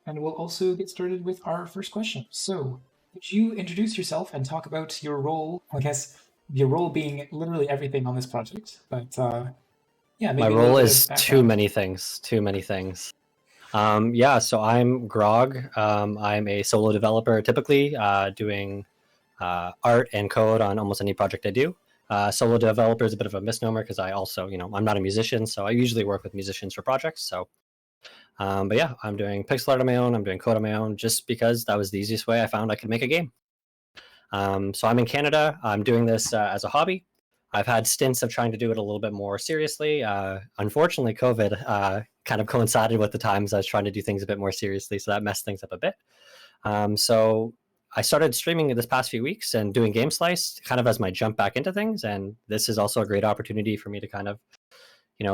and we'll also get started with our first question. So, could you introduce yourself and talk about your role? I guess your role being literally everything on this project, but yeah, My maybe a little role bit of is too background. many things, too many things. Yeah, so I'm Grog. I'm a solo developer, typically doing art and code on almost any project I do. Solo developer is a bit of a misnomer because I also, I'm not a musician, so I usually work with musicians for projects. But yeah, I'm doing pixel art on my own. I'm doing code on my own, just because that was the easiest way I found I could make a game. So I'm in Canada. I'm doing this as a hobby. I've had stints of trying to do it a little bit more seriously. Unfortunately, COVID kind of coincided with the times I was trying to do things a bit more seriously, so that messed things up a bit. So I started streaming this past few weeks and doing Game Slice kind of as my jump back into things. And this is also a great opportunity for me to kind of,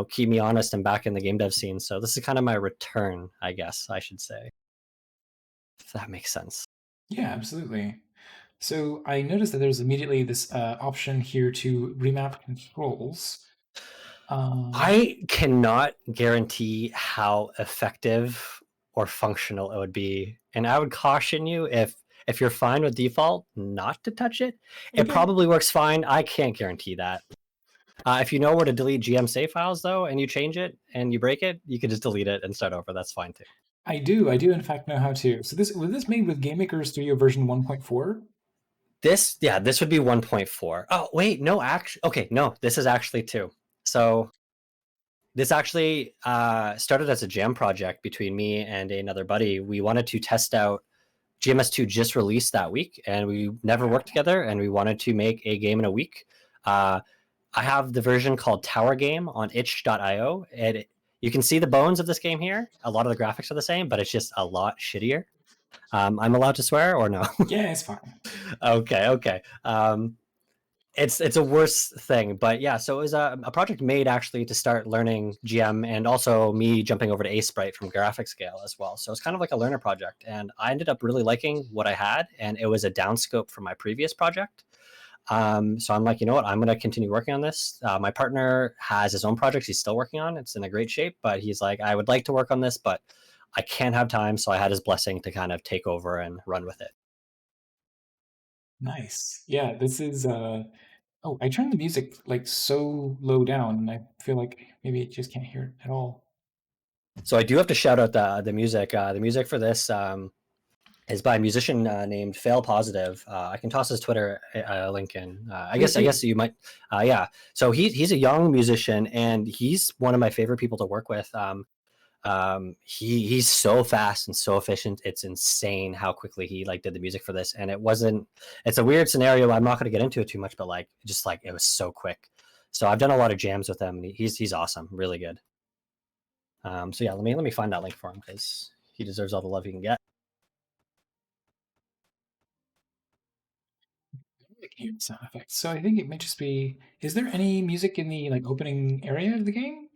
keep me honest and back in the game dev scene. So this is kind of my return, I guess I should say, if that makes sense. Yeah, absolutely. So I noticed that there's immediately this option here to remap controls. Um, I cannot guarantee how effective or functional it would be, and I would caution you if you're fine with default, not to touch it. It okay, probably works fine. I can't guarantee that. If you know where to delete GM save files though, and you change it and you break it, you can just delete it and start over. That's fine too. I do in fact know how to. So this was this made with GameMaker Studio version 1.4? This would be 1.4. Oh wait, no, actually, okay, no, this is actually two. So this actually started as a jam project between me and another buddy. We wanted to test out GMS2 just released that week, and we never worked together, and we wanted to make a game in a week. I have the version called Tower Game on itch.io, and you can see the bones of this game here. A lot of the graphics are the same, but it's just a lot shittier. I'm allowed to swear or no? Yeah, it's fine. Okay. It's a worse thing, but yeah. So it was a project made actually to start learning GM, and also me jumping over to Sprite from Graphic Scale as well. So it's kind of like a learner project, and I ended up really liking what I had, and it was a downscope from my previous project. So I'm like, you know what? I'm going to continue working on this. My partner has his own projects he's still working on. It's in a great shape, but he's like, I would like to work on this, but I can't have time. So I had his blessing to kind of take over and run with it. Nice. Yeah, this is oh, I turned the music like so low down and I feel like maybe it just can't hear it at all. So I do have to shout out the music. The music for this is by a musician named Fail Positive. I can toss his Twitter link in. Please I do. guess you might. Yeah. So he's a young musician, and he's one of my favorite people to work with. He's so fast and so efficient. It's insane how quickly he like did the music for this, and it wasn't. It's a weird scenario. I'm not going to get into it too much, but like just like it was so quick. So I've done a lot of jams with him, and he's awesome, really good. So yeah, let me find that link for him because he deserves all the love he can get. I can hear the sound effects. So I think it might just be, is there any music in the like opening area of the game?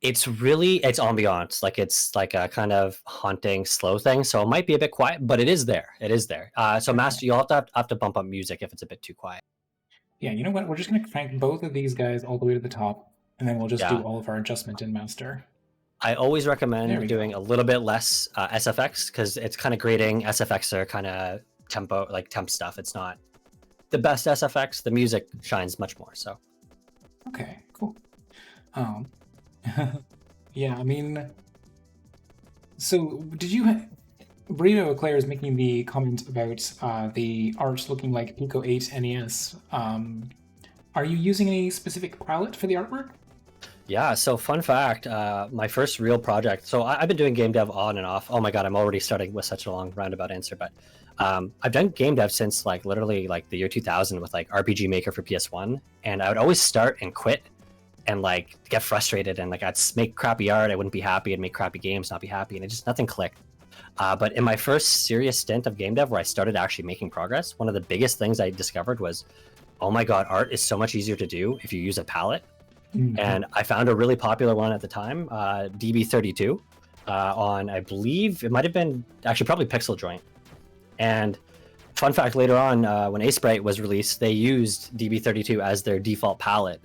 It's ambiance, like it's like a kind of haunting slow thing, so it might be a bit quiet, but it is there. So Okay. master, you'll have to bump up music if it's a bit too quiet. Yeah, you know what? We're just gonna crank both of these guys all the way to the top, and then we'll just do Yeah, all of our adjustment in master. I always There recommend we go. doing a little bit less sfx because it's kind of grating. Sfx are kind of temp stuff. It's not the best sfx. The music shines much more. So Okay, cool. Um, yeah, I mean, so did you? Burrito Eclair is making the comment about the art looking like Pico 8 NES. Are you using any specific palette for the artwork? yeah, so fun fact, my first real project. So I've been doing game dev on and off. Oh my god, I'm already starting with such a long roundabout answer, but I've done game dev since like literally like the year 2000 with like RPG Maker for PS1, and I would always start and quit and like get frustrated, and like I'd make crappy art, I wouldn't be happy, I'd make crappy games, not be happy, and it just nothing clicked. But in my first serious stint of game dev, where I started actually making progress, one of the biggest things I discovered was, oh my god, art is so much easier to do if you use a palette. Mhm. And I found a really popular one at the time, DB32, on I believe it might have been actually probably Pixel Joint. And fun fact, later on when Sprite was released, they used DB32 as their default palette.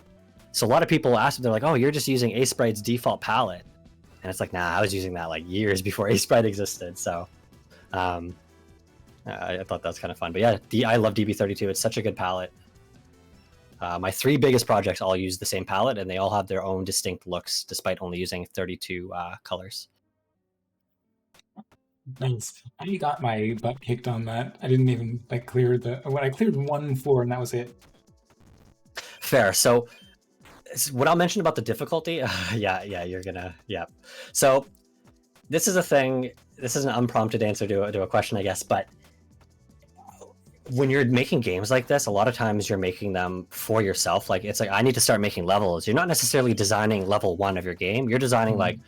So a lot of people asked, they're like, "Oh, you're just using Sprite's default palette," and it's like, nah, I was using that like years before Sprite existed. So Um, I thought that was kind of fun. But yeah, I love DB32. It's such a good palette. My 3 biggest projects all use the same palette, and they all have their own distinct looks, despite only using 32 colors. Nice. I got my butt kicked on that. I didn't even like clear when I cleared 1 floor and that was it. Fair. So what I'll mention about the difficulty, yeah, So this is a thing. This is an unprompted answer to a question, I guess. But when you're making games like this, a lot of times you're making them for yourself. Like, it's like, I need to start making levels. You're not necessarily designing level 1 of your game. You're designing like,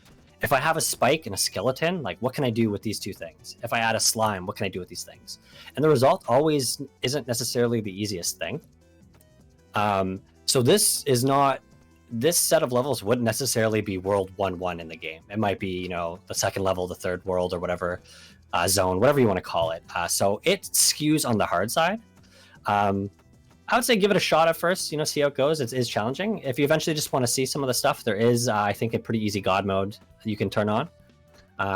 if I have a spike and a skeleton, like, what can I do with these 2 things? If I add a slime, what can I do with these things? And the result always isn't necessarily the easiest thing. So this set of levels wouldn't necessarily be world 1-1 in the game. It might be, the second level, the third world, or whatever, zone, whatever you want to call it. So it skews on the hard side. I would say give it a shot at first, see how it goes. It is challenging. If you eventually just want to see some of the stuff, there is, I think, a pretty easy God mode that you can turn on,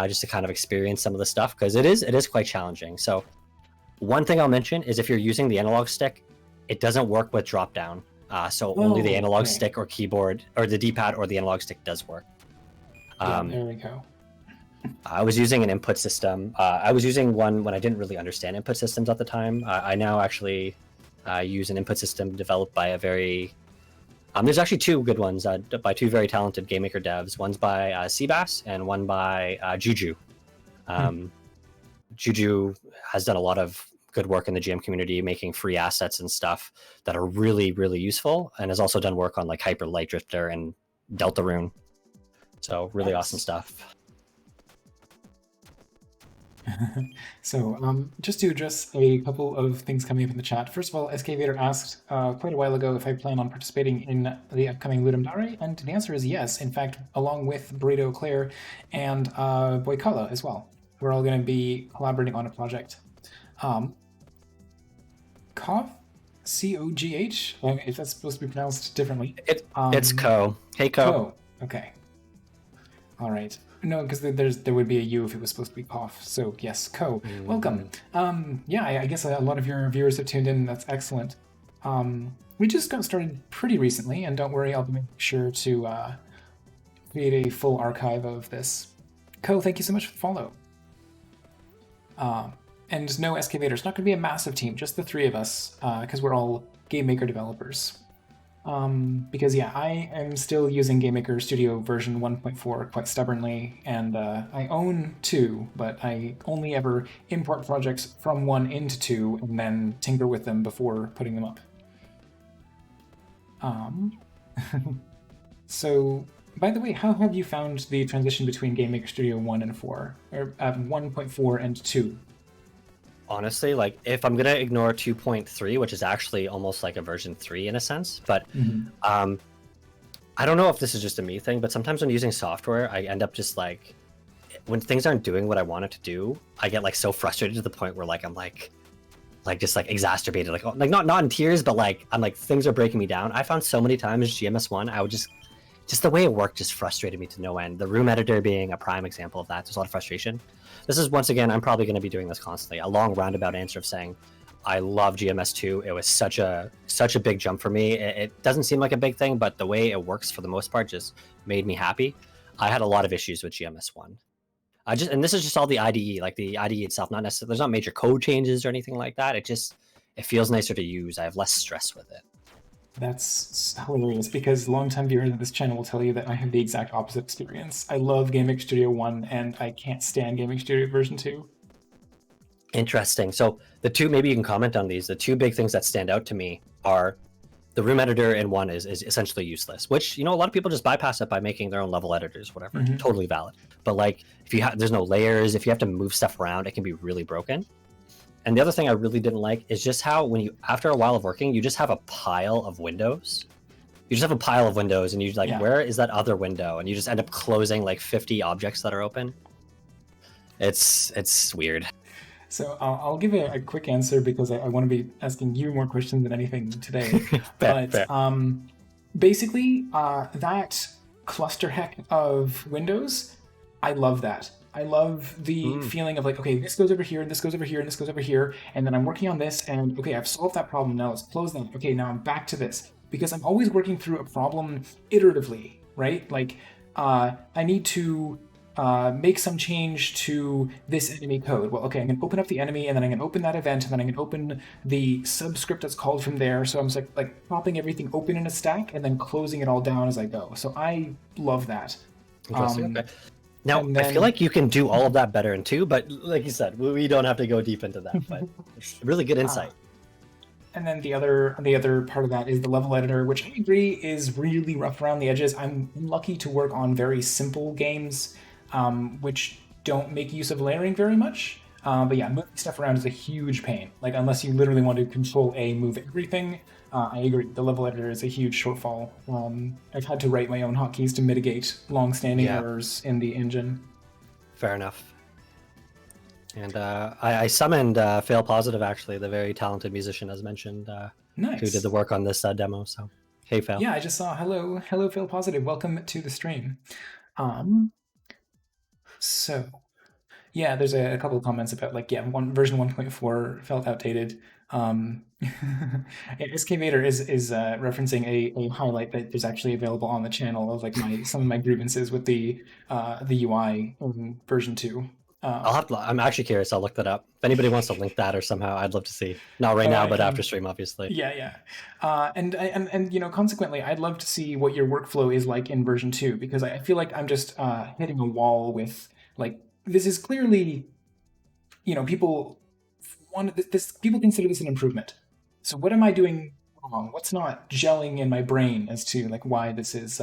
just to kind of experience some of the stuff, because it is quite challenging. So one thing I'll mention is if you're using the analog stick, it doesn't work with drop down. So only the analog stick or keyboard, or the D-pad or the analog stick does work. There we go. I was using an input system. I was using one when I didn't really understand input systems at the time. I now actually use an input system developed by a very... there's actually 2 good ones by 2 very talented game maker devs. One's by Seabass and one by Juju. Juju has done a lot of good work in the GM community, making free assets and stuff that are really, really useful, and has also done work on like Hyper Light Drifter and Deltarune. So really awesome stuff. So just to address a couple of things coming up in the chat. First of all, Skvader asked quite a while ago if I plan on participating in the upcoming Ludum Dare, and the answer is yes. In fact, along with Burrito Claire and Boykala as well. We're all going to be collaborating on a project. Cogh? C-O-G-H? If that's supposed to be pronounced differently. It's Co. Hey, Co. Co. Okay. All right. No, because there would be a U if it was supposed to be cough. So yes, Co. Welcome. Yeah, I guess a lot of your viewers have tuned in. That's excellent. We just got started pretty recently, and don't worry, I'll be making sure to create a full archive of this. Co, thank you so much for the follow. And no, Skvader, it's not going to be a massive team, just the 3 of us, because we're all Game Maker developers. Because yeah, I am still using Game Maker Studio version 1.4 quite stubbornly, and I own 2, but I only ever import projects from 1 into 2 and then tinker with them before putting them up. So, by the way, how have you found the transition between Game Maker Studio 1 and 4, or 1.4 and 2? Honestly, like, if I'm gonna ignore 2.3, which is actually almost like a version 3 in a sense, but I don't know if this is just a me thing, but sometimes when using software, I end up just like, when things aren't doing what I want it to do, I get like so frustrated to the point where like I'm like just like exacerbated, like not in tears, but like I'm like, things are breaking me down. I found so many times GMS1, I would just the way it worked just frustrated me to no end. The room editor being a prime example of that. There's a lot of frustration. This is, once again, I'm probably going to be doing this constantly. A long roundabout answer of saying, I love GMS2. It was such a big jump for me. It doesn't seem like a big thing, but the way it works for the most part just made me happy. I had a lot of issues with GMS1. And this is just all the IDE, like the IDE itself. Not necessarily, there's not major code changes or anything like that. It feels nicer to use. I have less stress with it. That's hilarious, because longtime viewers of this channel will tell you that I have the exact opposite experience. I love Game Maker Studio 1, and I can't stand Game Maker Studio version 2. Interesting. So the 2, maybe you can comment on these. The 2 big things that stand out to me are the room editor in 1 is essentially useless, which, a lot of people just bypass it by making their own level editors, whatever. Totally valid. But like, if there's no layers, if you have to move stuff around, it can be really broken. And the other thing I really didn't like is just how after a while of working, you just have a pile of windows. You just have a pile of windows, and you're like, where is that other window? And you just end up closing like 50 objects that are open. It's weird. So I'll give a quick answer, because I want to be asking you more questions than anything today. But basically, that cluster heck of windows, I love that. I love the Mm, feeling of like, okay, this goes over here, and this goes over here, and this goes over here, and then I'm working on this, and okay, I've solved that problem. Now let's close that. Okay, now I'm back to this because I'm always working through a problem iteratively, right? Like, I need to make some change to this enemy code. Well, okay, I'm gonna open up the enemy, and then I'm gonna open that event, and then I'm gonna open the subscript that's called from there. So I'm just like popping everything open in a stack, and then closing it all down as I go. So I love that. interesting. Um, Okay. Now, and I feel then like you can do all of that better in 2, but like you said, we don't have to go deep into that. But it's really good uh, insight. and then the other part of that is the level editor, which I agree is really rough around the edges. I'm lucky to work on very simple games, which don't make use of layering very much. But yeah, moving stuff around is a huge pain. Like unless you literally want to control A, move everything. I agree. The level editor is a huge shortfall. I've had to write my own hotkeys to mitigate long-standing Yeah, errors in the engine. fair enough. And I summoned Fail Positive, actually, the very talented musician, as mentioned, who did the Nice. work on this demo. So, hey, Fail. Yeah, I just saw hello, Phil Positive. Welcome to the stream. Um, so yeah, there's a couple of comments about like yeah, one version 1.4 felt outdated. Excavator is referencing a highlight that is actually available on the channel of like my some of my grievances with the UI in version 2. I'll Um, have to, I'm actually curious. I'll look that up. If anybody wants to link that or somehow, I'd love to see. Not right oh, now, I but after can. stream, obviously. Yeah, yeah. And you know, consequently, I'd love to see what your workflow is like in version 2 because I feel like I'm just hitting a wall with like this is clearly, you know, people want this people consider this an improvement. So what am I doing wrong? What's not gelling in my brain as to like why this is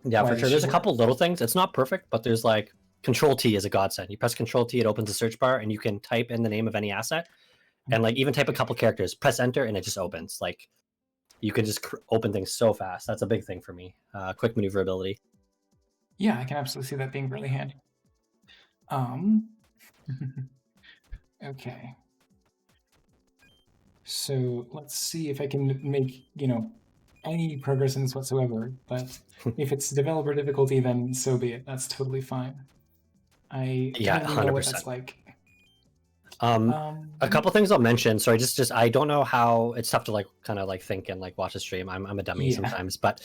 Yeah, why for this sure. should There's a work? couple little things. It's not perfect, but there's like Control T is a godsend. You press Control T, it opens a search bar, and you can type in the name of any asset, and like even type a couple characters. Press Enter, and it just opens. Like you can just open things so fast. That's a big thing for me. Quick maneuverability. Yeah, I can absolutely see that being really handy. Um okay. So let's see if I can make, you know, any progress in this whatsoever. But if it's developer difficulty, then so be it. That's totally fine. I Yeah, totally know what that's 100%. like. Um, a Um, couple things I'll mention. Sorry, just I don't know how it's tough to like kind of like think and like watch a stream. I'm a dummy yeah. sometimes, but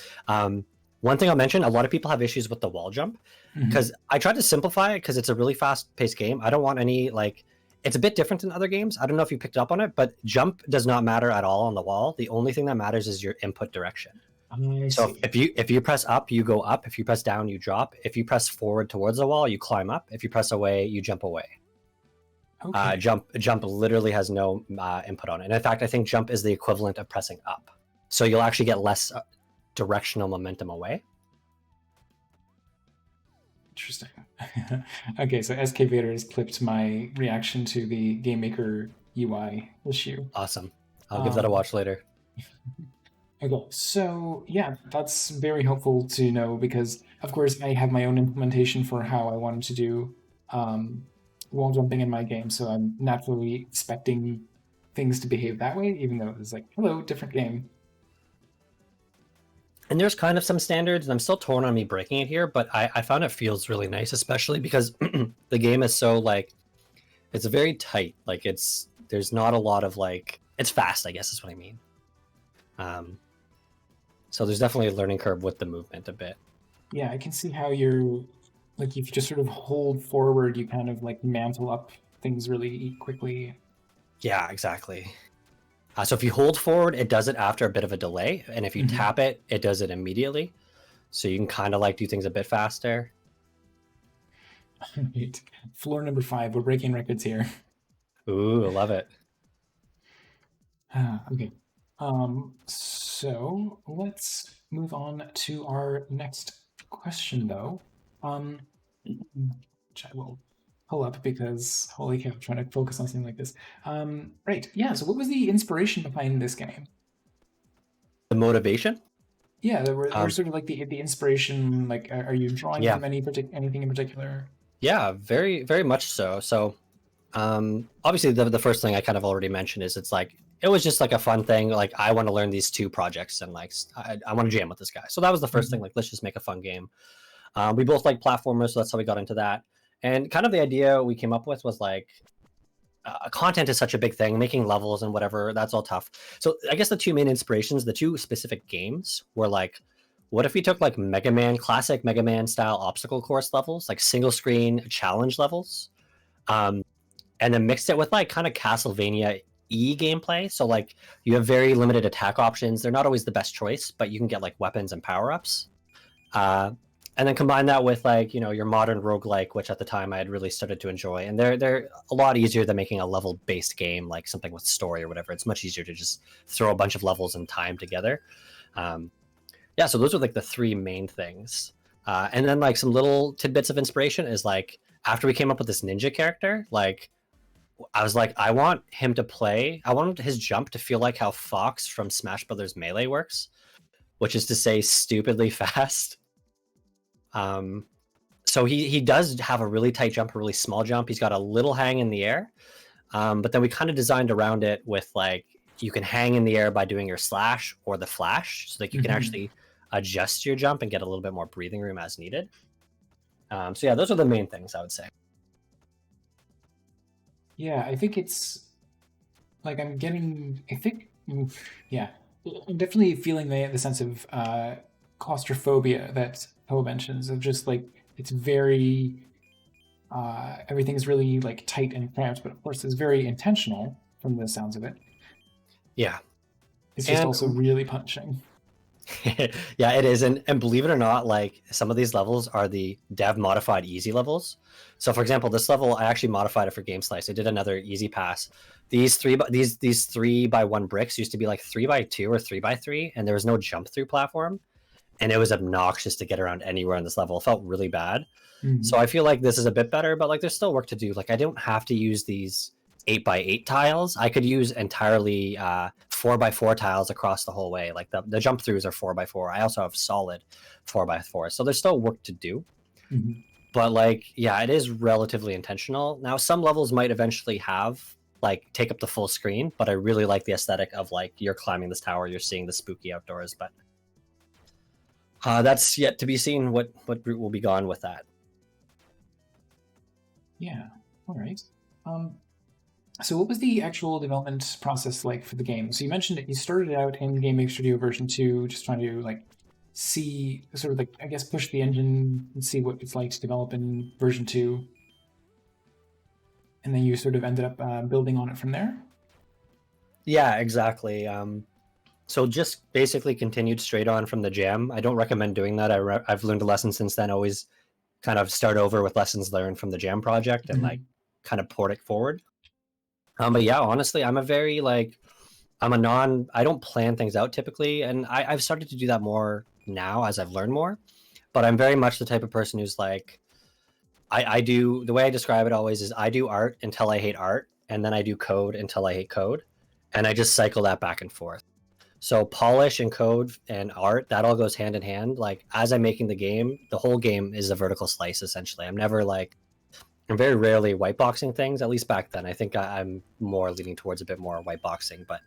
one thing I'll mention: a lot of people have issues with the wall jump Mhm. because I tried to simplify it because it's a really fast paced game. I don't want any like. It's a bit different than other games. I don't know if you picked up on it, but jump does not matter at all on the wall. The only thing that matters is your input direction. I So see. if you press up, you go up. If you press down, you drop. If you press forward towards the wall, you climb up. If you press away, you jump away. Okay. Jump literally has no input on it. And in fact, I think jump is the equivalent of pressing up. So you'll actually get less directional momentum away. Interesting. Okay, so SK Vader has clipped my reaction to the Game Maker UI issue. Awesome. I'll give that a Um, watch later. okay, so yeah, that's very helpful to know because, of course, I have my own implementation for how I wanted to do um, wall jumping in my game, so I'm naturally expecting things to behave that way, even though it's like, hello, different game. And there's kind of some standards, and I'm still torn on me breaking it here, but I found it feels really nice, especially because the game is so like it's very tight. Like there's not a lot of like it's fast, I guess is what I mean. Um, so there's definitely a learning curve with the movement a bit. Yeah, I can see how you're like if you just sort of hold forward, you kind of like mantle up things really quickly. Yeah, exactly. So if you hold forward, it does it after a bit of a delay, and if you Mhm. tap it, it does it immediately. So you can kind of like do things a bit faster. Right. Floor number 5. We're breaking records here. Ooh, I love it. Okay. So let's move on to our next question, though. Um, which I will pull up because holy cow, trying to focus on something like this. Right. Yeah. So what was the inspiration behind this game? The motivation. Yeah, there were Um, sort of like the inspiration. Like, are you drawing yeah, from anything in particular? yeah, very, very much so. So, obviously, the first thing I kind of already mentioned is it's like it was just like a fun thing. Like I want to learn these two projects and like I want to jam with this guy. So that was the first thing. Mhm. Like let's just make a fun game. We both like platformers, so that's how we got into that. And kind of the idea we came up with was like, content is such a big thing, making levels and whatever, that's all tough. So I guess the two main inspirations, the two specific games were like, what if we took like Mega Man, classic Mega Man style obstacle course levels, like single screen challenge levels, um, and then mixed it with like kind of Castlevania gameplay. So like you have very limited attack options. They're not always the best choice, but you can get like weapons and power ups. And then combine that with like, your modern roguelike, which at the time I had really started to enjoy. And they're a lot easier than making a level based game, like something with story or whatever. It's much easier to just throw a bunch of levels and time together. Yeah, so those are like the three main things. And then like some little tidbits of inspiration is like, after we came up with this ninja character, like I was like, I want his jump to feel like how Fox from Smash Brothers Melee works, which is to say stupidly fast. So he does have a really tight jump, a really small jump. He's got a little hang in the air. But then we kind of designed around it with like, you can hang in the air by doing your slash or the flash, so like you can actually adjust your jump and get a little bit more breathing room as needed. So yeah, those are the main things I would say. Yeah, I think it's like yeah, I'm definitely feeling the sense of claustrophobia that Poe mentions, of just like it's very everything's really like tight and cramped, but of course it's very intentional from the sounds of it. Yeah. It's just also really punishing. Yeah, it is. And believe it or not, like some of these levels are the dev modified easy levels. So for example, this level I actually modified it for game slice. I did another easy pass. These 3x1 bricks used to be like 3x2 or 3x3, and there was no jump through platform, and it was obnoxious to get around anywhere in this level. It felt really bad. So I feel like this is a bit better, but like there's still work to do. Like I don't have to use these 8x8 tiles. I could use entirely 4x4 tiles across the whole way. Like the jump throughs are 4x4. I also have solid 4x4. So there's still work to do. But like, yeah, it is relatively intentional. Now, some levels might eventually have like take up the full screen, but I really like the aesthetic of like you're climbing this tower, you're seeing the spooky outdoors. But that's yet to be seen what route will be gone with that. Yeah. All right. So what was the actual development process like for the game? So you mentioned that you started out in GameMake Studio version 2, just trying to like see sort of like, I guess, push the engine and see what it's like to develop in version 2. And then you sort of ended up building on it from there. Yeah, exactly. So just basically continued straight on from the jam. I don't recommend doing that. I've learned a lesson since then. Always kind of start over with lessons learned from the jam project and like kind of port it forward. But yeah, honestly, I'm a very like I don't plan things out typically, and I've started to do that more now as I've learned more. But I'm very much the type of person who's like, I do, the way I describe it always is I do art until I hate art, and then I do code until I hate code, and I just cycle that back and forth. So polish and code and art, that all goes hand in hand. Like as I'm making the game, the whole game is a vertical slice essentially. I'm very rarely whiteboxing things, at least back then. I think I'm more leaning towards a bit more whiteboxing, but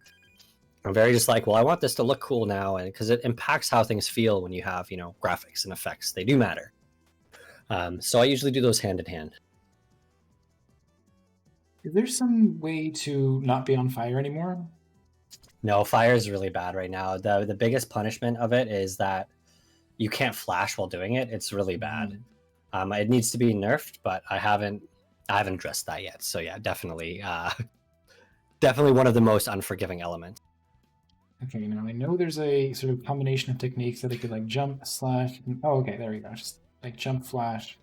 I'm very just like, well, I want this to look cool now, and because it impacts how things feel when you have, graphics and effects. They do matter. So I usually do those hand in hand. Is there some way to not be on fire anymore? No, fire is really bad right now. The biggest punishment of it is that you can't flash while doing it. It's really bad. It needs to be nerfed, but I haven't addressed that yet. So yeah, definitely one of the most unforgiving elements. Okay, now I know there's a sort of combination of techniques that I could like jump, slash. Oh, okay, there we go. Just like jump, flash.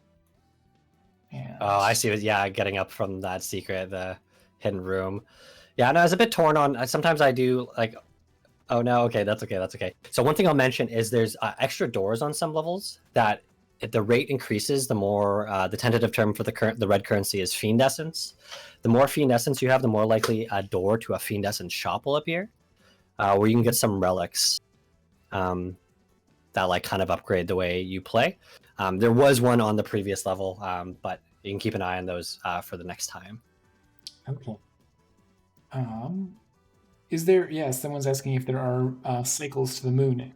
And... Oh, I see. Yeah, getting up from that secret, the hidden room. Yeah, no, I was a bit torn on. Sometimes I do like. Oh no, okay, that's okay, that's okay. So one thing I'll mention is there's extra doors on some levels that if the rate increases, the more the tentative term for the red currency is Fiend Essence. The more Fiend Essence you have, the more likely a door to a Fiend Essence shop will appear, where you can get some relics that like kind of upgrade the way you play. There was one on the previous level, but you can keep an eye on those for the next time. Okay. Is there? Yeah, someone's asking if there are cycles to the moon.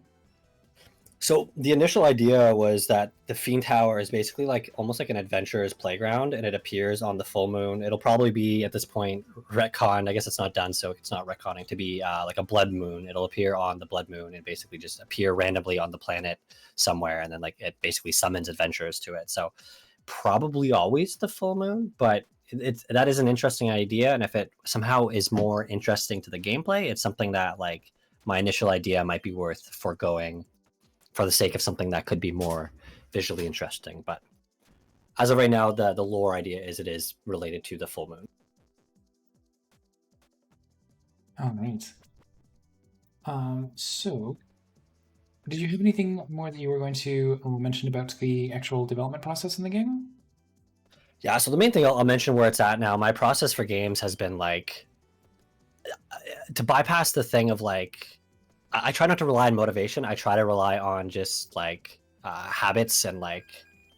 So the initial idea was that the Fiend Tower is basically like almost like an adventurer's playground, and it appears on the full moon. It'll probably be at this point retconned. I guess it's not done, so it's not retconning to be like a blood moon. It'll appear on the blood moon and basically just appear randomly on the planet somewhere, and then like it basically summons adventurers to it. So probably always the full moon, but it's that is an interesting idea, and if it somehow is more interesting to the gameplay, it's something that like my initial idea might be worth foregoing for the sake of something that could be more visually interesting. But as of right now, the lore idea is it is related to the full moon. Oh, right. So, did you have anything more that you were going to mention about the actual development process in the game? Yeah, so the main thing I'll mention where it's at now. My process for games has been like to bypass the thing of like I try not to rely on motivation. I try to rely on just like habits and like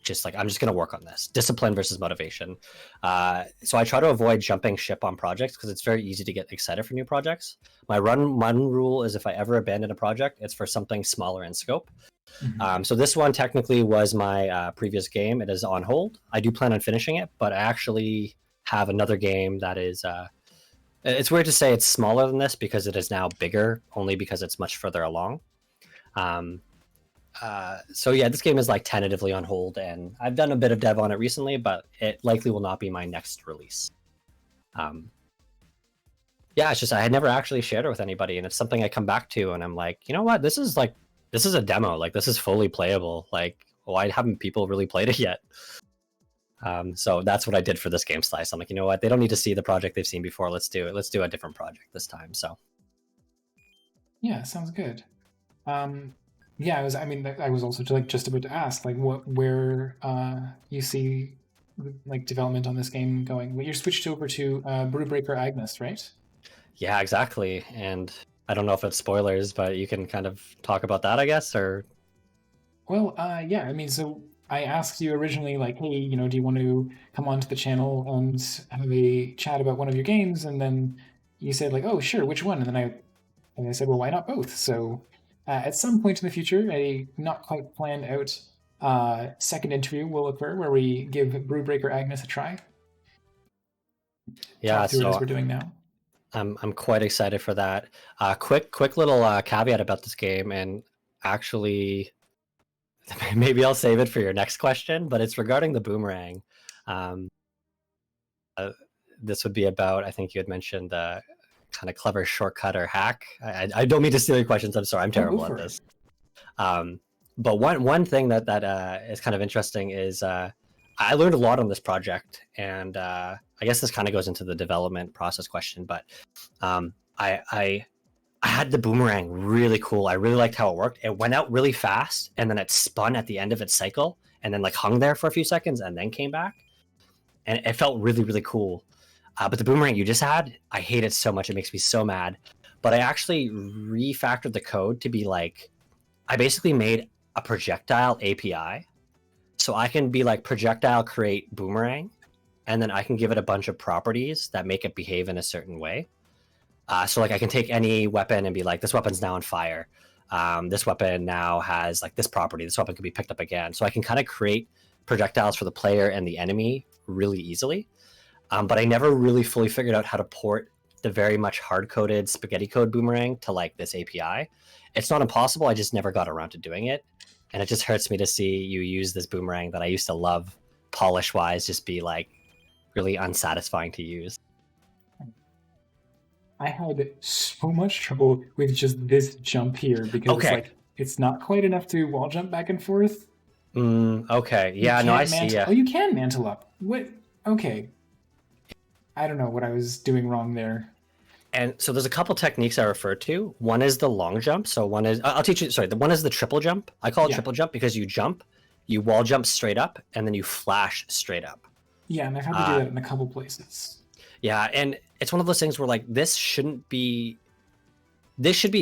just like I'm just gonna work on this discipline versus motivation. So I try to avoid jumping ship on projects because it's very easy to get excited for new projects. My one rule is if I ever abandon a project, it's for something smaller in scope. Mm-hmm. So this one technically was my previous game. It is on hold. I do plan on finishing it, but I actually have another game that is. It's weird to say it's smaller than this because it is now bigger, only because it's much further along. Um, so yeah, this game is like tentatively on hold, and I've done a bit of dev on it recently, but it likely will not be my next release. Um, yeah, it's just I had never actually shared it with anybody, and it's something I come back to, and I'm like, you know what, this is a demo, like this is fully playable. Like, why haven't people really played it yet? So that's what I did for this game slice. I'm like, you know what, they don't need to see the project they've seen before. Let's do it. Let's do a different project this time. So Yeah, sounds good. Um, yeah, I mean, I was also just about to ask, like, where you see like development on this game going. Well, you're switched over to Brewbreaker Agnes, right? yeah, exactly. And I don't know if it's spoilers, but you can kind of talk about that, I guess, or Well, yeah, I mean, so I asked you originally, like, hey, do you want to come onto the channel and have a chat about one of your games? And then you said, like, oh, sure, which one? And I said, well, why not both? So at some point in the future, a not quite planned out second interview will occur where we give Brewbreaker Agnes a try, yeah. talk through it as So we're doing now. I'm quite excited for that. Quick little caveat about this game, and actually, maybe I'll save it for your next question, but it's regarding the boomerang. Um, this would be about, I think you had mentioned the kind of clever shortcut or hack. I don't mean to steal your questions. I'm sorry, I'm Oh, go terrible at for it. this. But one thing that is kind of interesting is I learned a lot on this project, and I guess this kind of goes into the development process question. But I had the boomerang really cool. I really liked how it worked. It went out really fast, and then it spun at the end of its cycle, and then like hung there for a few seconds, and then came back, and it felt really cool. But the boomerang you just had, I hate it so much. It makes me so mad. But I actually refactored the code to be like, I basically made a projectile API. So I can be like projectile create boomerang, and then I can give it a bunch of properties that make it behave in a certain way. So like I can take any weapon and be like, this weapon's now on fire. This weapon now has like this property. This weapon can be picked up again. So I can kind of create projectiles for the player and the enemy really easily. But I never really fully figured out how to port the very much hard-coded spaghetti code boomerang to like this API. It's not impossible. I just never got around to doing it, and it just hurts me to see you use this boomerang that I used to love polish-wise just be like really unsatisfying to use. I had so much trouble with just this jump here because it's Okay. like it's not quite enough to wall jump back and forth. Okay. You Yeah. No, I can't see. mantle. Yeah. Oh, you can mantle up. What? Okay. I don't know what I was doing wrong there. And so there's a couple techniques I refer to. One is the long jump. So one is I'll teach you. Sorry, the one is the triple jump. I call it Yeah. triple jump because you jump, you wall jump straight up, and then you flash straight up. Yeah, and I've had to do that in a couple places. Yeah, and it's one of those things where like this should be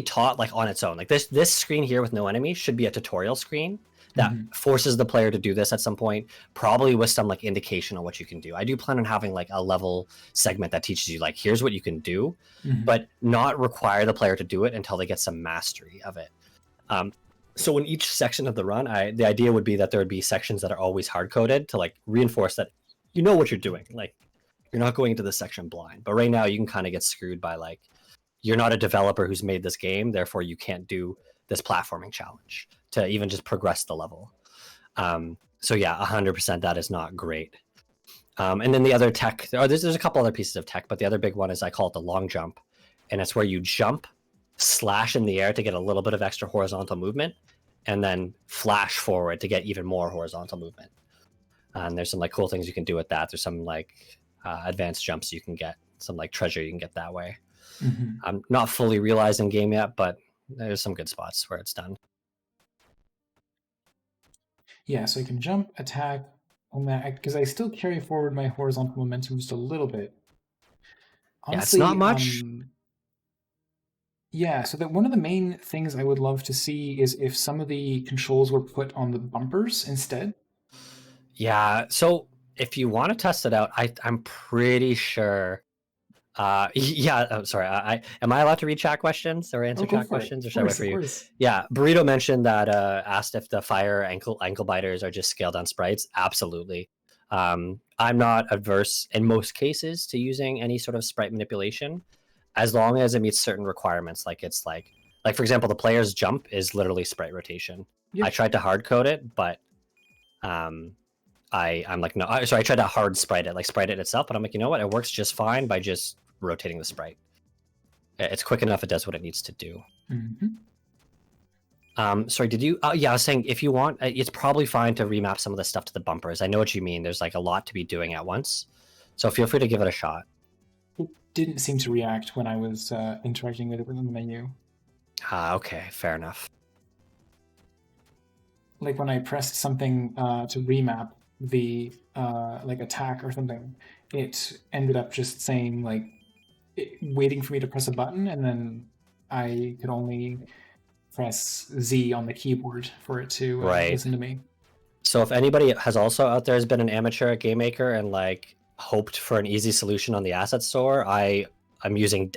taught like on its own. Like this screen here with no enemy should be a tutorial screen that forces the player to do this at some point, probably with some like indication on what you can do. I do plan on having like a level segment that teaches you like here's what you can do, but not require the player to do it until they get some mastery of it. So in each section of the run, the idea would be that there would be sections that are always hard coded to like reinforce that you know what you're doing. Like you're not going into this section blind. But right now you can kind of get screwed by like you're not a developer who's made this game, therefore you can't do this platforming challenge to even just progress the level. So yeah, 100% that is not great. And then the other tech, there's a couple other pieces of tech, but the other big one is I call it the long jump, and it's where you jump, slash in the air to get a little bit of extra horizontal movement, and then flash forward to get even more horizontal movement. And there's some like cool things you can do with that. There's some like advanced jumps you can get, some like treasure you can get that way. I'm not fully realized in game yet, but there's some good spots where it's done. Yeah, so I can jump, attack, and that because I still carry forward my horizontal momentum just a little bit. Yeah, it's not Honestly, much. yeah, so that one of the main things I would love to see is if some of the controls were put on the bumpers instead. Yeah, so if you want to test it out, I'm pretty sure. Yeah, I'm sorry. Am I allowed to read chat questions or Oh, answer go chat for it. questions, or Of should I wait course, for of you? course. Yeah, Burrito mentioned that asked if the fire ankle biters are just scaled down sprites. Absolutely. I'm not adverse in most cases to using any sort of sprite manipulation, as long as it meets certain requirements. Like it's like for example, the player's jump is literally sprite rotation. I Yep. tried to hard code it, but um, I'm like, no. So I tried to hard sprite it, like sprite it itself, but I'm like, you know what? It works just fine by just rotating the sprite. It's quick enough. It does what it needs to do. Sorry, did you? Yeah, I was saying if you want, it's probably fine to remap some of the stuff to the bumpers. I know what you mean. There's like a lot to be doing at once, so feel free to give it a shot. It didn't seem to react when I was interacting with it within the menu. Okay, fair enough. Like when I pressed something to remap the like attack or something, it ended up just saying like waiting for me to press a button, and then I could only press Z on the keyboard for it to Right. listen to me. So if anybody has also out there has been an amateur at Game Maker and like hoped for an easy solution on the asset store, I'm using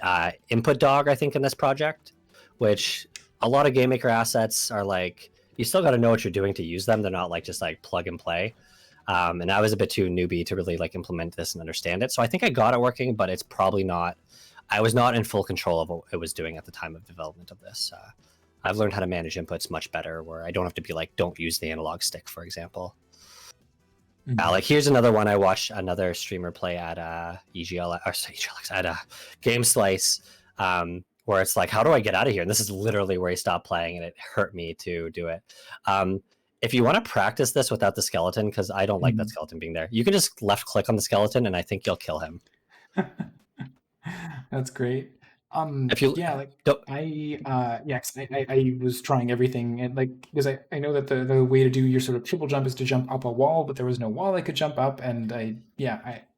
Input Dog, I think, in this project, which a lot of Game Maker assets are like you still got to know what you're doing to use them. They're not like just like plug and play. And I was a bit too newbie to really like implement this and understand it. So I think I got it working, but it's probably not. I was not in full control of what it was doing at the time of development of this. I've learned how to manage inputs much better, where I don't have to be like, don't use the analog stick, for example. Like here's another one I watched another streamer play at EGLX at Game Slice, where it's like, how do I get out of here? And this is literally where he stopped playing, and it hurt me to do it. If you want to practice this without the skeleton, because I don't like that skeleton being there, you can just left click on the skeleton, and I think you'll kill him. That's great. If you Yeah, like don't, yeah, 'cause I was trying everything, and like because I know that the way to do your sort of triple jump is to jump up a wall, but there was no wall I could jump up, and the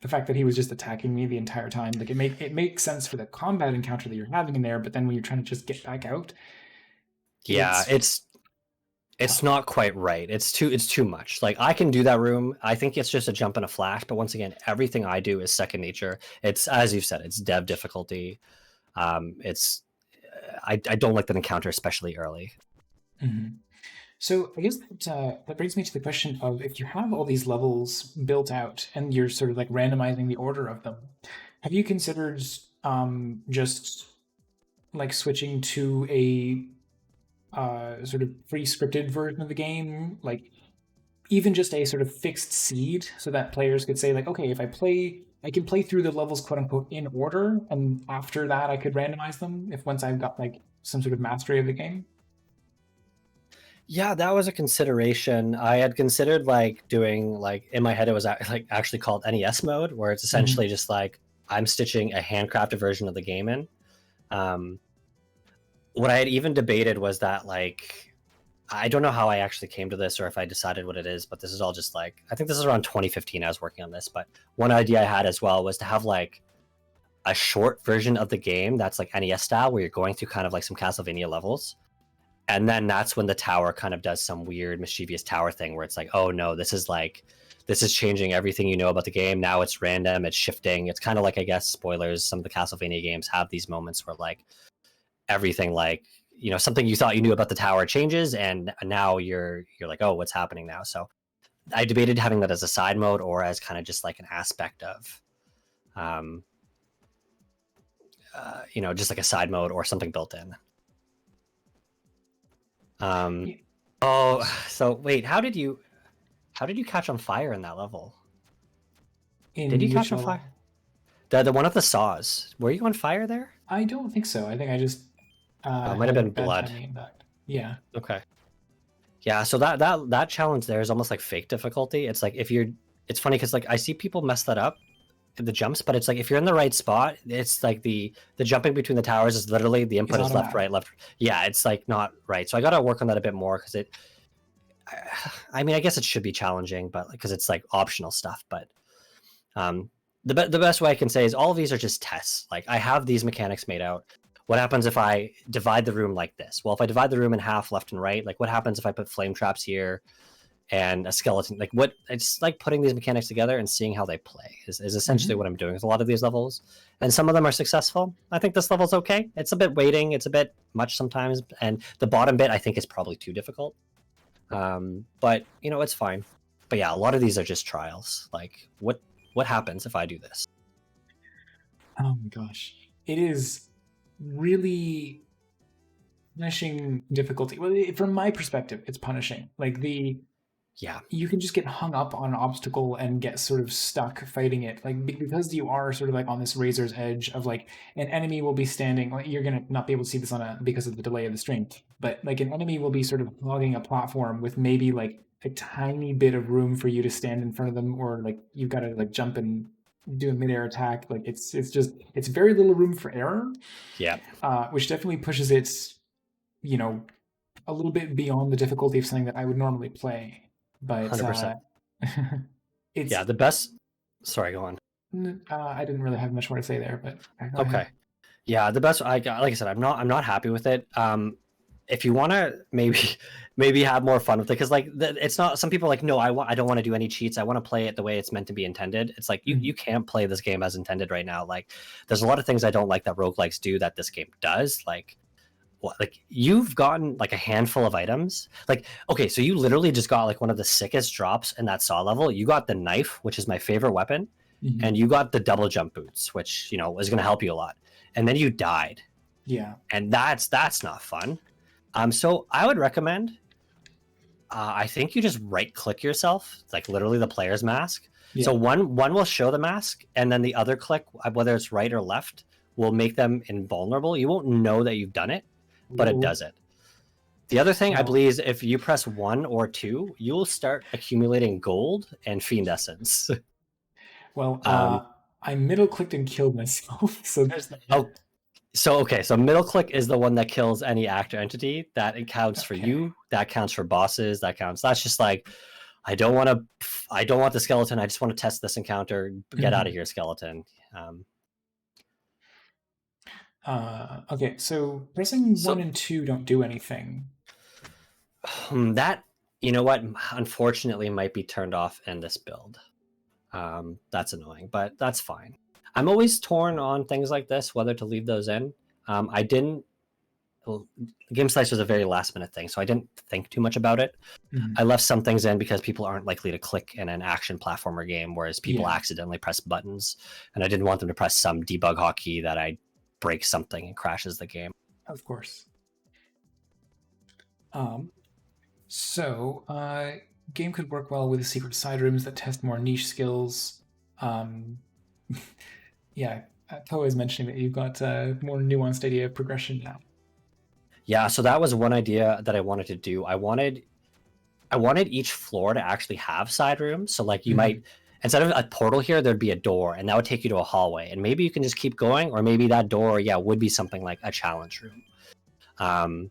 fact that he was just attacking me the entire time, like it makes sense for the combat encounter that you're having in there, but then when you're trying to just get back out, yeah, it's it's tough. not quite right. It's too much. Like I can do that room. I think it's just a jump and a flash, but once again, everything I do is second nature. It's as you've said, it's dev difficulty. It's I don't like that encounter, especially early. So I guess that brings me to the question of if you have all these levels built out and you're sort of like randomizing the order of them, have you considered just like switching to a sort of pre-scripted version of the game, like even just a sort of fixed seed, so that players could say like, okay, if I play, I can play through the levels quote unquote in order, and after that I could randomize them if once I've got like some sort of mastery of the game. Yeah, that was a consideration. I had considered like doing like in my head it was like actually called NES mode, where it's essentially just like I'm stitching a handcrafted version of the game in. Um, what I had even debated was that like I don't know how I actually came to this or if I decided what it is, but this is all just like I think this is around 2015 I was working on this, but one idea I had as well was to have like a short version of the game that's like NES style where you're going through kind of like some Castlevania levels. And then that's when the tower kind of does some weird mischievous tower thing where it's like, oh no, this is changing everything you know about the game. Now it's random, it's shifting. It's kind of like, I guess, spoilers, some of the Castlevania games have these moments where like everything like something you thought you knew about the tower changes, and now you're like, oh, what's happening now? So I debated having that as a side mode or as kind of just like an aspect of, just like a side mode or something built in. Yeah. Oh, so wait, how did you catch on fire in that level? Did you In which catch on fire? level? The one of the saws. Were you on fire there? I don't think so. I think I just Oh, it might have been had bad blood. timing impact. Yeah. Okay. Yeah, so that challenge there is almost like fake difficulty. It's like it's funny because like I see people mess that up, the jumps, but it's like if you're in the right spot, it's like the jumping between the towers is literally the It's input is left, automatic. right, left. Yeah, it's like not right. So I got to work on that a bit more because I mean, I guess it should be challenging, but because it's like optional stuff. But um, the best way I can say is all of these are just tests. Like I have these mechanics made out. What happens if I divide the room like this? Well, if I divide the room in half, left and right, like what happens if I put flame traps here and a skeleton? Like what? It's like putting these mechanics together and seeing how they play is essentially Hmm. what I'm doing with a lot of these levels. And some of them are successful. I think this level's okay. It's a bit waiting. It's a bit much sometimes, and the bottom bit I think is probably too difficult. But it's fine. But yeah, a lot of these are just trials. Like what happens if I do this? Oh my gosh. It is really punishing difficulty. Well, from my perspective, it's punishing. Like Yeah, you can just get hung up on an obstacle and get sort of stuck fighting it, like because you are sort of like on this razor's edge of like an enemy will be standing, like you're gonna not be able to see this on a because of the delay of the stream, but like an enemy will be sort of hogging a platform with maybe like a tiny bit of room for you to stand in front of them, or like you've got to like jump and do a midair attack. Like it's very little room for error, yeah, which definitely pushes it, you know, a little bit beyond the difficulty of something that I would normally play. But 100%. it's Yeah, the best. Sorry, go on. I didn't really have much more to say there, but go ahead. Okay. Yeah, the best I got, like I said, I'm not happy with it. If you want to maybe have more fun with it, because like it's not. Some people are like, no, I don't want to do any cheats. I want to play it the way it's meant to be intended. It's like you Mhm. can't play this game as intended right now. Like there's a lot of things I don't like that roguelikes do that this game does. Like what, like you've gotten like a handful of items. Like okay, so you literally just got like one of the sickest drops in that saw level. You got the knife, which is my favorite weapon, Mhm. and you got the double jump boots, which is going to help you a lot. And then you died, Yeah. and that's not fun. So I would recommend. I think you just right click yourself, like literally the player's mask. So Yeah. one will show the mask, and then the other click, whether it's right or left, will make them invulnerable. You won't know that you've done it, but it Ooh. does it. The other thing I Well, believe is if you press 1 or 2, you'll start accumulating gold and fiend essence. well, um, I middle clicked and killed myself, so there's that. oh, so okay, so middle click is the one that kills any actor entity. That it counts for Okay. you. That counts for bosses. That counts. That's just like I don't want to. I don't want the skeleton. I just want to test this encounter. Get out of Mhm. here, skeleton. Okay, so pressing one So and two don't do anything. that what unfortunately might be turned off in this build. That's annoying, but that's fine. I'm always torn on things like this, whether to leave those in. I didn't. Well, Game Slice was a very last minute thing, so I didn't think too much about it. Mhm. I left some things in because people aren't likely to click in an action platformer game, whereas people Yeah, accidentally press buttons, and I didn't want them to press some debug hotkey that I break something and crashes the game. of course. Um, so game could work well with secret side rooms that test more niche skills. Um, yeah, Koa is mentioning that you've got a more nuanced idea of progression now. Yeah, so that was one idea that I wanted to do. I wanted each floor to actually have side rooms. So like you Mhm. might instead of a portal here, there'd be a door, and that would take you to a hallway. And maybe you can just keep going, or maybe that door, yeah, would be something like a challenge room. Um,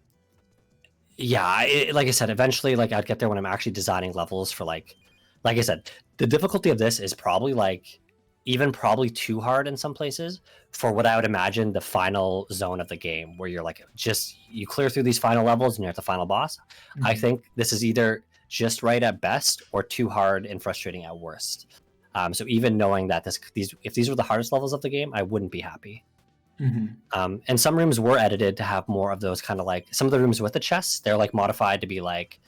yeah, like I said, eventually, like I'd get there when I'm actually designing levels for like I said, the difficulty of this is probably like even probably too hard in some places for what I would imagine the final zone of the game, where you're like just you clear through these final levels and you're at the final boss. I Mhm. think this is either just right at best or too hard and frustrating at worst. So even knowing that these if these were the hardest levels of the game, I wouldn't be happy. And some rooms were edited to have more of those kind of like, some of the rooms with the chests, they're like modified to be like,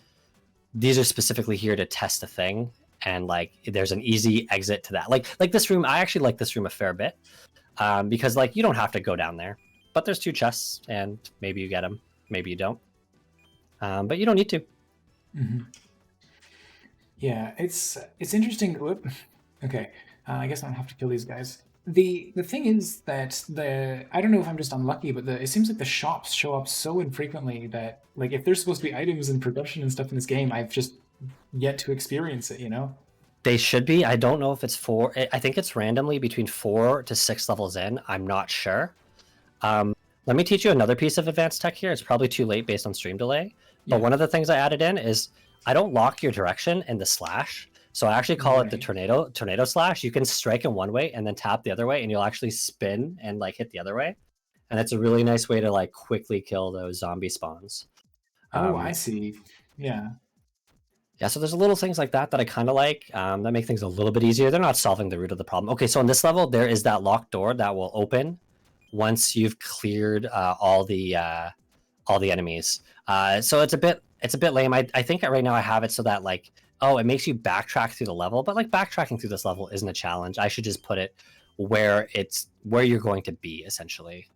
these are specifically here to test a thing, and like there's an easy exit to that. Like this room, I actually like this room a fair bit, because like you don't have to go down there, but there's 2 chests, and maybe you get them, maybe you don't, but you don't need to. Yeah, it's interesting. Whoop. Okay, I guess I don't have to kill these guys. The thing is that I don't know if I'm just unlucky, but it seems like the shops show up so infrequently that like if there's supposed to be items in production and stuff in this game, I've just yet to experience it. You know? They should be. I don't know if it's 4. I think it's randomly between 4 to 6 levels in. I'm not sure. Let me teach you another piece of advanced tech here. It's probably too late based on stream delay. But one of the things I added in is I don't lock your direction in the slash. So I actually call it the tornado slash. You can strike in one way and then tap the other way, and you'll actually spin and like hit the other way. And it's a really nice way to like quickly kill those zombie spawns. Oh, I see. Yeah. Yeah, so there's little things like that that I kind of like, that make things a little bit easier. They're not solving the root of the problem. Okay, so on this level, there is that locked door that will open once you've cleared all the enemies. So it's a bit lame. I think right now I have it so that like, oh, it makes you backtrack through the level, but like backtracking through this level isn't a challenge. I should just put it where you're going to be, essentially.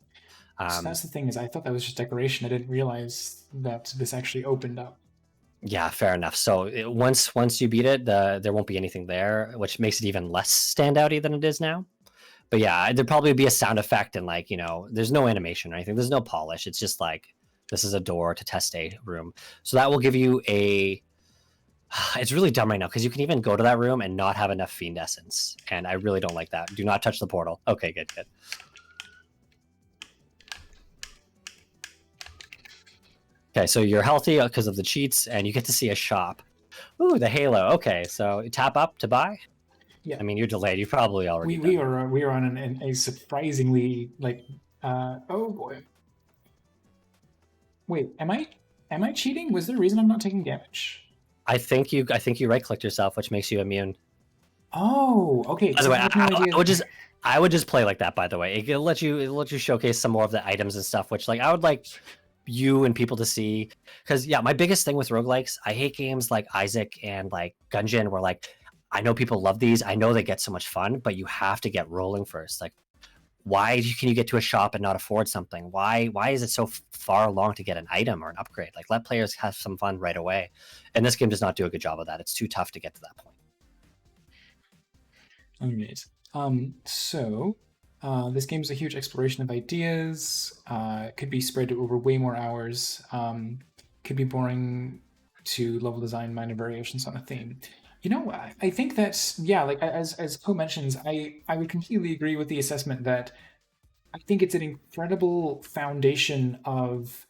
So that's the thing, is I thought that was just decoration. I didn't realize that this actually opened up. Yeah, fair enough. So once you beat it, there won't be anything there, which makes it even less standouty than it is now. But yeah, there'd probably be a sound effect, and like, there's no animation or anything. There's no polish. It's just like, this is a door to test a room. So that will give you it's really dumb right now because you can even go to that room and not have enough Fiend essence. And I really don't like that. Do not touch the portal. Okay, good. Okay, so you're healthy because of the cheats, and you get to see a shop. Ooh, the halo. Okay, so you tap up to buy. Yeah. I mean, you're delayed. You probably already. We are on a surprisingly like. Oh boy. Wait, am I cheating? Was there a reason I'm not taking damage? I think you right clicked yourself, which makes you immune. Oh, okay. By the way, I would just play like that. By the way, it'll let you showcase some more of the items and stuff, which like I would like you and people to see, because yeah, my biggest thing with roguelikes, I hate games like Isaac and like Gungeon, where like I know people love these, I know they get so much fun, but you have to get rolling first. Like, why can you get to a shop and not afford something? Why is it so far along to get an item or an upgrade? Like, let players have some fun right away. And this game does not do a good job of that. It's too tough to get to that point. All right. So this game is a huge exploration of ideas. It could be spread over way more hours. Could be boring to level design, minor variations on a theme. I think that, yeah, like as Poe mentions, I would completely agree with the assessment that I think it's an incredible foundation of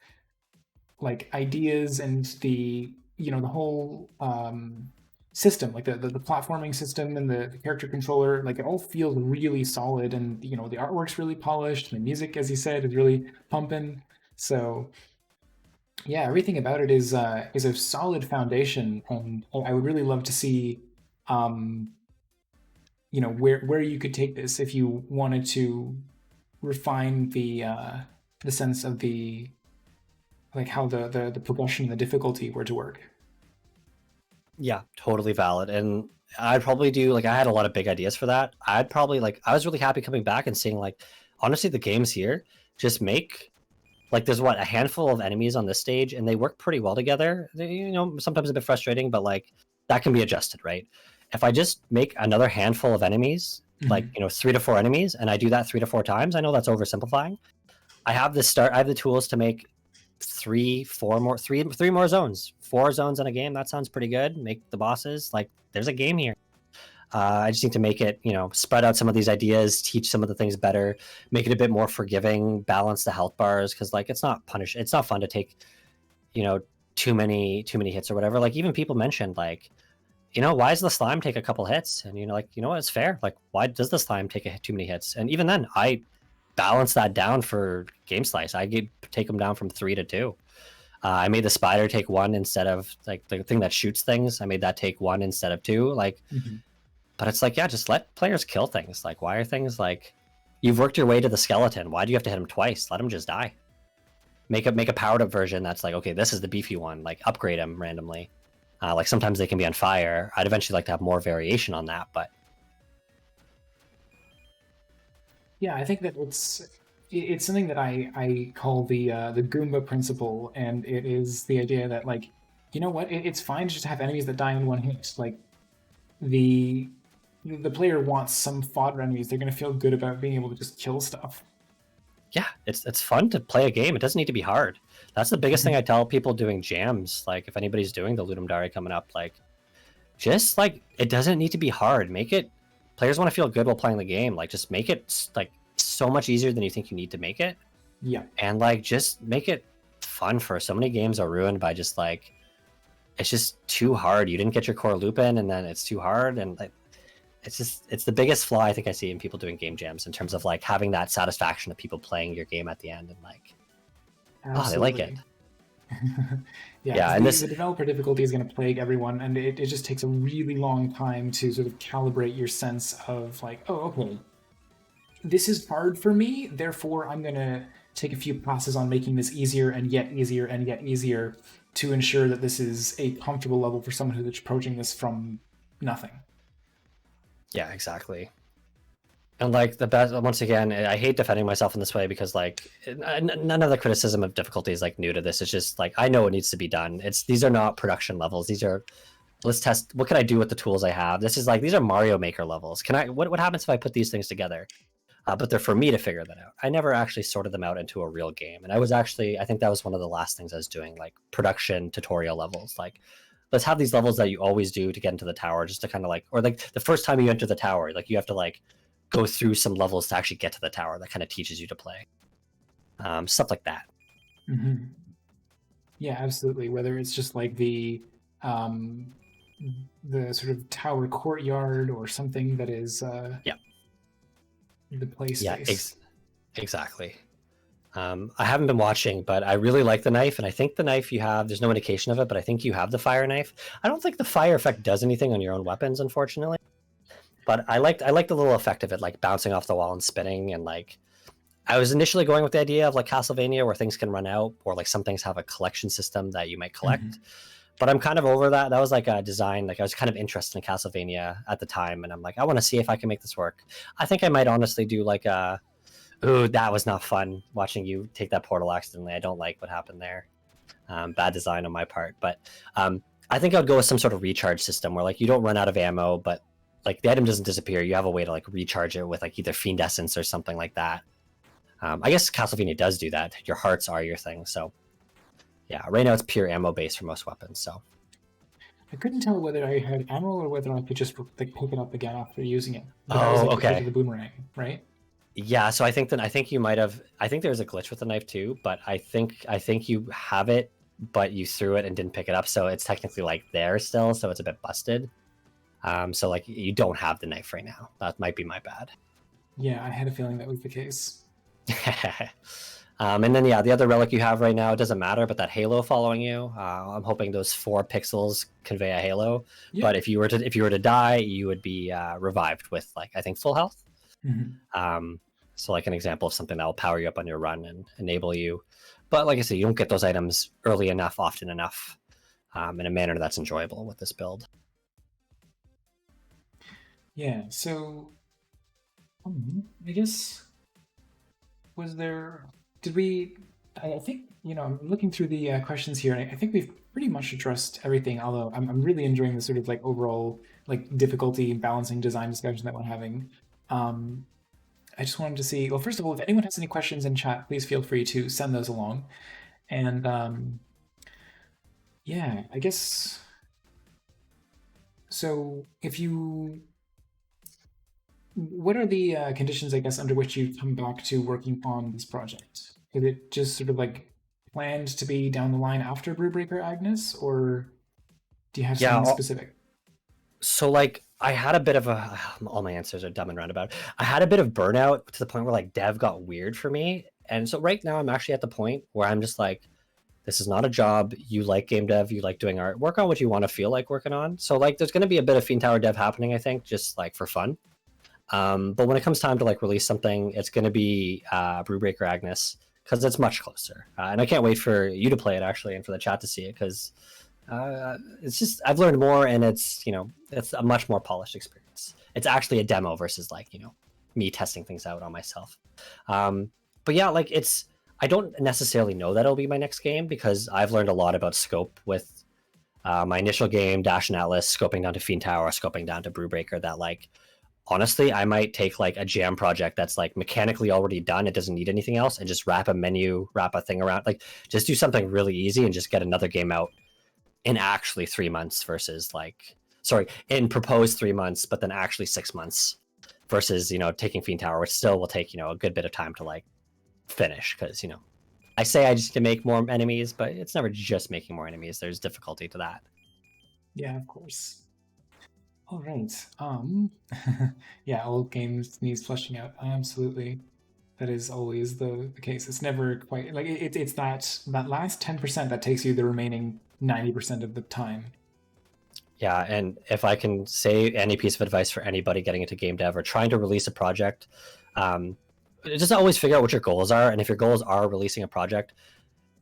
like ideas and the whole system, like the platforming system and the character controller, like it all feels really solid, and the artwork's really polished, the music, as you said, is really pumping. So yeah, everything about it is a solid foundation, and I would really love to see, where you could take this if you wanted to refine the sense of the like how the progression and the difficulty were to work. Yeah, totally valid. And I'd probably do like, I had a lot of big ideas for that. I'd probably like, I was really happy coming back and seeing like, honestly, the games here just make like, there's a handful of enemies on this stage, and they work pretty well together. They, sometimes a bit frustrating, but like that can be adjusted, right? If I just make another handful of enemies, like 3 to 4 enemies, and I do that 3 to 4 times, I know that's oversimplifying. I have the tools to make 3 more zones, 4 zones in a game. That sounds pretty good. Make the bosses, like there's a game here. I just need to make it, spread out some of these ideas, teach some of the things better, make it a bit more forgiving, balance the health bars, because like it's not fun to take, too many hits or whatever. Like even people mentioned like, why does the slime take a couple hits? And what, it's fair. Like, why does the slime take too many hits? And even then, I balance that down for Game Slice. I take them down from 3 to 2. I made the spider take 1 instead of like the thing that shoots things. I made that take 1 instead of 2. Like, but it's like, yeah, just let players kill things. Like, why are things like You've worked your way to the skeleton. Why do you have to hit him twice? Let him just die. Make a powered up version that's like, okay, this is the beefy one. Like upgrade him randomly. Like sometimes they can be on fire. I'd eventually like to have more variation on that, but Yeah, I think that it's something that I call the Goomba principle, and it is the idea that, like, you know what, it's fine to just have enemies that die in one hit. Like, the the player wants some fodder enemies. They're gonna feel good about being able to just kill stuff. yeah, it's fun to play a game. It doesn't need to be hard. That's the biggest thing I tell people doing jams. Like if anybody's doing the Ludum Dare coming up, like just like it doesn't need to be hard. Make it players want to feel good while playing the game. Like just make it like so much easier than you think you need to make it. Yeah. And like just make it fun. For so many games are ruined by just like it's just too hard. You didn't get your core loop in and then it's too hard, and like it's the biggest flaw I think I see in people doing game jams in terms of like having that satisfaction of people playing your game at the end and like oh they like it. Yeah, and the developer difficulty is going to plague everyone, and it just takes a really long time to sort of calibrate your sense of like, oh, okay, this is hard for me, therefore I'm going to take a few passes on making this easier and yet easier and yet easier to ensure that this is a comfortable level for someone who's approaching this from nothing. Yeah, exactly. And like the best, once again, I hate defending myself in this way because like none of the criticism of difficulty is like new to this. It's just like I know what needs to be done. These are not production levels. These are let's test what can I do with the tools I have. This is like these are Mario Maker levels. Can I what happens if I put these things together? But they're for me to figure that out. I never actually sorted them out into a real game, and I think that was one of the last things I was doing, like production tutorial levels. Like let's have these levels that you always do to get into the tower, just to kind of like, or like the first time you enter the tower, like you have to like go through some levels to actually get to the tower that kind of teaches you to play. Stuff like that. Mm-hmm. Yeah, absolutely. Whether it's just like um, the sort of tower courtyard or something that is Yeah. the play Yeah, space. exactly. I haven't been watching, but I really like the knife, and I think the knife you have, there's no indication of it, but I think you have the fire knife. I don't think the fire effect does anything on your own weapons, unfortunately. But I liked the little effect of it, like bouncing off the wall and spinning, and like I was initially going with the idea of like Castlevania where things can run out, or like some things have a collection system that you might collect. Mm-hmm. But I'm kind of over that. That was like a design, like I was kind of interested in Castlevania at the time, and I'm like, I want to see if I can make this work. I think I might honestly do like a ooh, that was not fun watching you take that portal accidentally. I don't like what happened there. Bad design on my part. But I think I would go with some sort of recharge system where like you don't run out of ammo, but like the item doesn't disappear. You have a way to like recharge it with like either Fiend Essence or something like that. I guess Castlevania does do that. Your hearts are your thing. So yeah, right now it's pure ammo based for most weapons. So I couldn't tell whether I had ammo or whether I could just like pick it up again after using it. But that was oh, like because of okay. the boomerang, right? Yeah, so I think you might have. I think there's a glitch with the knife too, but I think you have it, but you threw it and didn't pick it up, so it's technically like there still, so it's a bit busted. So like you don't have the knife right now. That might be my bad. Yeah, I had a feeling that was the case. And then yeah, the other relic you have right now, it doesn't matter, but that halo following you. I'm hoping those 4 pixels convey a halo. Yeah. But if you were to die, you would be revived with like I think full health. Mm-hmm. So like an example of something that will power you up on your run and enable you. But like I said, you don't get those items early enough, often enough, in a manner that's enjoyable with this build. Yeah, so I guess was there? Did we? I think I'm looking through the questions here, and I think we've pretty much addressed everything. Although I'm really enjoying the sort of like overall like difficulty balancing design discussion that we're having. Um, I just wanted to see. Well, first of all, if anyone has any questions in chat, please feel free to send those along. And yeah, I guess so. If you What are the conditions, I guess, under which you come back to working on this project? Is it just sort of like planned to be down the line after Brewbreaker Agnes, or do you have Yeah. something specific? So like I had a bit of a all my answers are dumb and roundabout. I had a bit of burnout to the point where like dev got weird for me. And so right now I'm actually at the point where I'm just like, this is not a job. You like game dev, you like doing art. Work on what you want to feel like working on. So like there's gonna be a bit of Fiend Tower dev happening, I think, just like for fun. But when it comes time to like release something, it's going to be Brewbreaker Agnes because it's much closer, and I can't wait for you to play it actually and for the chat to see it because it's just I've learned more and it's a much more polished experience. It's actually a demo versus like me testing things out on myself. Um, but yeah, like I don't necessarily know that it'll be my next game because I've learned a lot about scope with my initial game, Dash and Atlas, scoping down to Fiend Tower, scoping down to Brewbreaker. That like honestly, I might take like a jam project that's like mechanically already done. It doesn't need anything else, and just wrap a menu, wrap a thing around. Like just do something really easy and just get another game out in actually 3 months versus like sorry in proposed 3 months, but then actually 6 months versus taking Fiend Tower, which still will take a good bit of time to like finish because I say I just need to make more enemies, but it's never just making more enemies. There's difficulty to that. Yeah, of course. All right. Yeah, old games needs fleshing out. Absolutely. That is always the case. It's never quite like it's that last 10% that takes you the remaining 90% of the time. Yeah, and if I can say any piece of advice for anybody getting into game dev or trying to release a project, just always figure out what your goals are. And if your goals are releasing a project,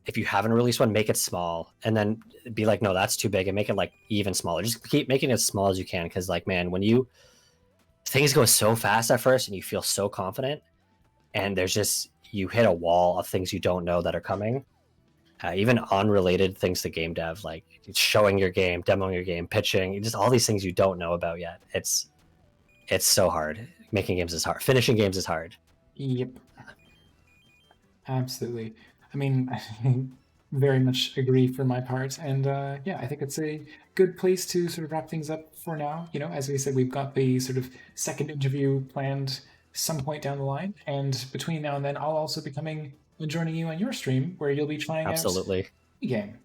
if you haven't released one, make it small and then be like, no, that's too big, and make it like even smaller. Just keep making it as small as you can because like, man, when things go so fast at first and you feel so confident and there's just you hit a wall of things you don't know that are coming, even unrelated things to game dev, like showing your game, demoing your game, pitching, just all these things you don't know about yet. It's so hard. Making games is hard. Finishing games is hard. Yep, absolutely. I mean, I very much agree for my part, and yeah, I think it's a good place to sort of wrap things up for now. As we said, we've got the sort of second interview planned some point down the line, and between now and then, I'll also be coming and joining you on your stream where you'll be trying out Absolutely. the game.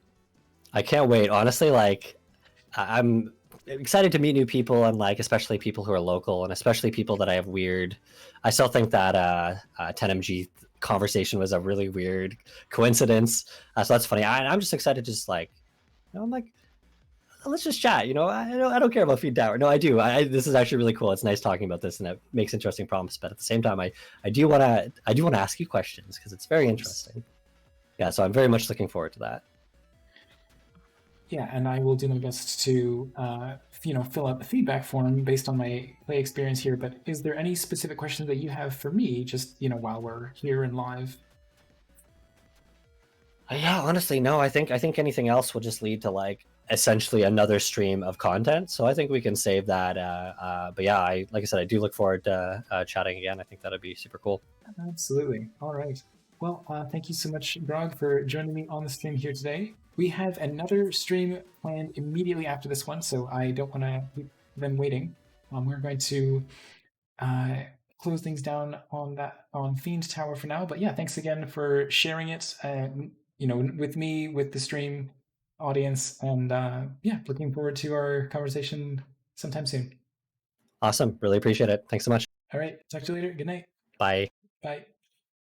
I can't wait. Honestly, like I'm excited to meet new people and like especially people who are local and especially people that I have weird. I still think that 10mg conversation was a really weird coincidence. So that's funny. I'm just excited to just like, I'm like, let's just chat. I don't care about Feed Tower. No, I do. This is actually really cool. It's nice talking about this and it makes interesting problems. But at the same time, I do want to ask you questions because it's very interesting. Yeah, so I'm very much looking forward to that. Yeah, and I will do my best to, fill out the feedback form based on my play experience here. But is there any specific questions that you have for me, just while we're here and live? Yeah, honestly, no. I think anything else will just lead to like essentially another stream of content. So I think we can save that. But yeah, like I said, I do look forward to chatting again. I think that'd be super cool. Absolutely. All right. Well, thank you so much, Grog, for joining me on the stream here today. We have another stream planned immediately after this one, so I don't want to keep them waiting. We're going to uh, close things down on Fiend Tower for now. But yeah, thanks again for sharing it. With me, with the stream audience, and yeah, looking forward to our conversation sometime soon. Awesome. Really appreciate it. Thanks so much. All right, talk to you later. Good night. Bye. Bye.